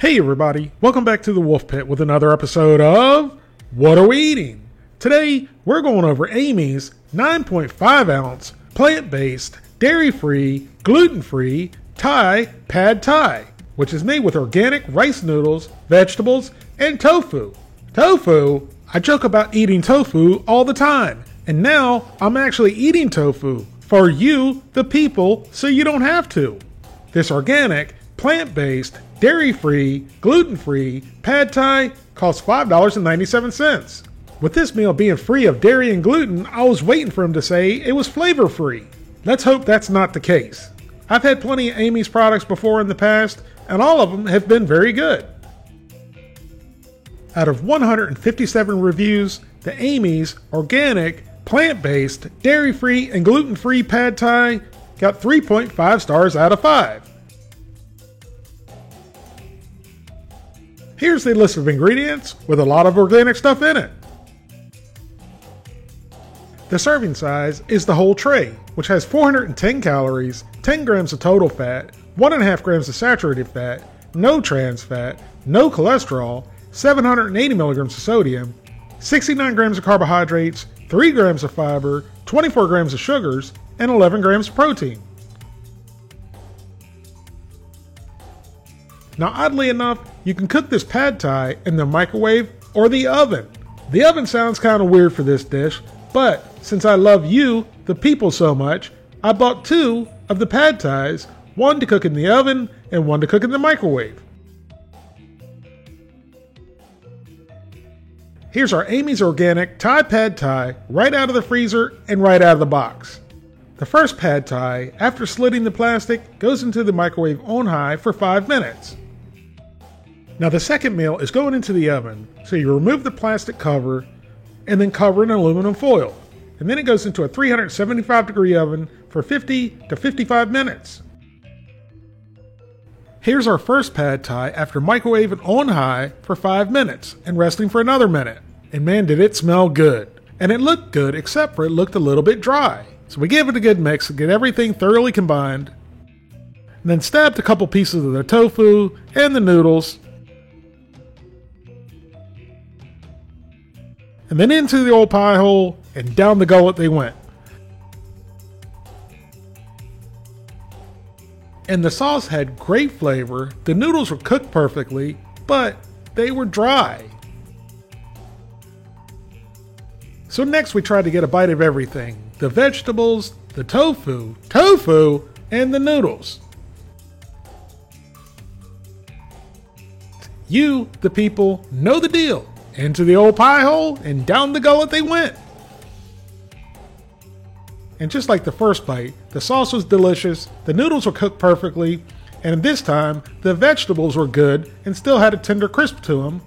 Hey everybody, welcome back to the Wolf Pit with another episode of What Are We Eating? Today, we're going over Amy's 9.5 ounce, plant-based, dairy-free, gluten-free Thai Pad Thai, which is made with organic rice noodles, vegetables, and tofu. Tofu? I joke about eating tofu all the time, and now I'm actually eating tofu for you, the people, so you don't have to. This organic, plant-based, dairy-free, gluten-free Pad Thai costs $5.97. With this meal being free of dairy and gluten, I was waiting for him to say it was flavor-free. Let's hope that's not the case. I've had plenty of Amy's products before in the past, and all of them have been very good. Out of 157 reviews, the Amy's organic, plant-based, dairy-free, and gluten-free Pad Thai got 3.5 stars out of 5. Here's the list of ingredients with a lot of organic stuff in it. The serving size is the whole tray, which has 410 calories, 10 grams of total fat, 1.5 grams of saturated fat, no trans fat, no cholesterol, 780 milligrams of sodium, 69 grams of carbohydrates, 3 grams of fiber, 24 grams of sugars, and 11 grams of protein. Now, oddly enough, you can cook this Pad Thai in the microwave or the oven. The oven sounds kind of weird for this dish, but since I love you, the people, so much, I bought 2 of the Pad Thais, one to cook in the oven and one to cook in the microwave. Here's our Amy's Organic Thai Pad Thai right out of the freezer and right out of the box. The first Pad Thai, after slitting the plastic, goes into the microwave on high for 5 minutes. Now the second meal is going into the oven, so you remove the plastic cover and then cover in aluminum foil. And then it goes into a 375 degree oven for 50 to 55 minutes. Here's our first Pad Thai after microwaving on high for 5 minutes and resting for another minute. And man, did it smell good. And it looked good, except for it looked a little bit dry. So we gave it a good mix to get everything thoroughly combined. And then stabbed a couple pieces of the tofu and the noodles. And then into the old pie hole and down the gullet they went. And the sauce had great flavor, the noodles were cooked perfectly, but they were dry. So next we tried to get a bite of everything. The vegetables, the tofu, and the noodles. You, the people, know the deal. Into the old pie hole and down the gullet they went. And just like the first bite, the sauce was delicious, the noodles were cooked perfectly, and this time the vegetables were good and still had a tender crisp to them.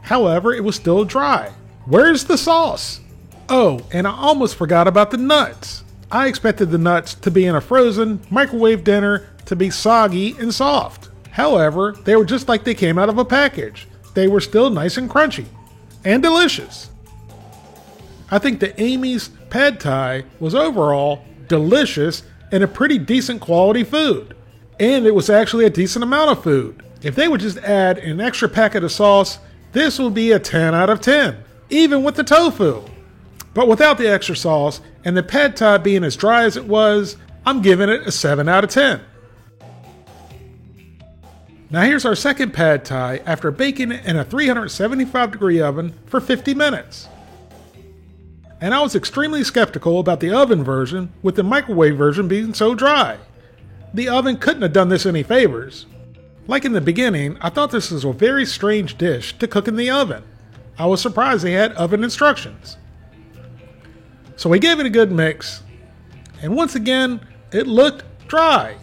However, it was still dry. Where's the sauce? Oh, and I almost forgot about the nuts. I expected the nuts to be in a frozen microwave dinner to be soggy and soft. However, they were just like they came out of a package. They were still nice and crunchy. And delicious. I think the Amy's Pad Thai was overall delicious and a pretty decent quality food. And it was actually a decent amount of food. If they would just add an extra packet of sauce, this would be a 10 out of 10, even with the tofu. But without the extra sauce and the Pad Thai being as dry as it was, I'm giving it a 7 out of 10. Now here's our second Pad Thai after baking it in a 375 degree oven for 50 minutes. And I was extremely skeptical about the oven version with the microwave version being so dry. The oven couldn't have done this any favors. Like in the beginning, I thought this was a very strange dish to cook in the oven. I was surprised they had oven instructions. So we gave it a good mix, and once again, it looked dry.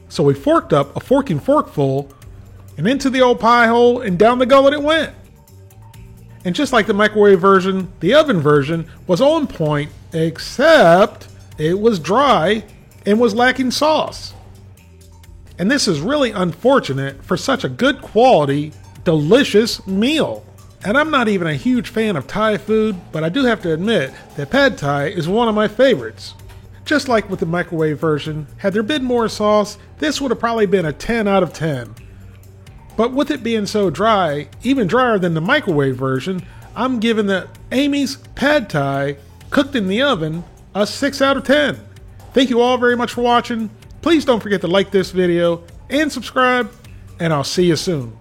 So we forked up a forking forkful and into the old pie hole and down the gullet it went. And just like the microwave version, the oven version was on point, except it was dry and was lacking sauce. And this is really unfortunate for such a good quality, delicious meal. And I'm not even a huge fan of Thai food, but I do have to admit that Pad Thai is one of my favorites. Just like with the microwave version, had there been more sauce, this would have probably been a 10 out of 10. But with it being so dry, even drier than the microwave version, I'm giving the Amy's Pad Thai, cooked in the oven, a 6 out of 10. Thank you all very much for watching. Please don't forget to like this video and subscribe, and I'll see you soon.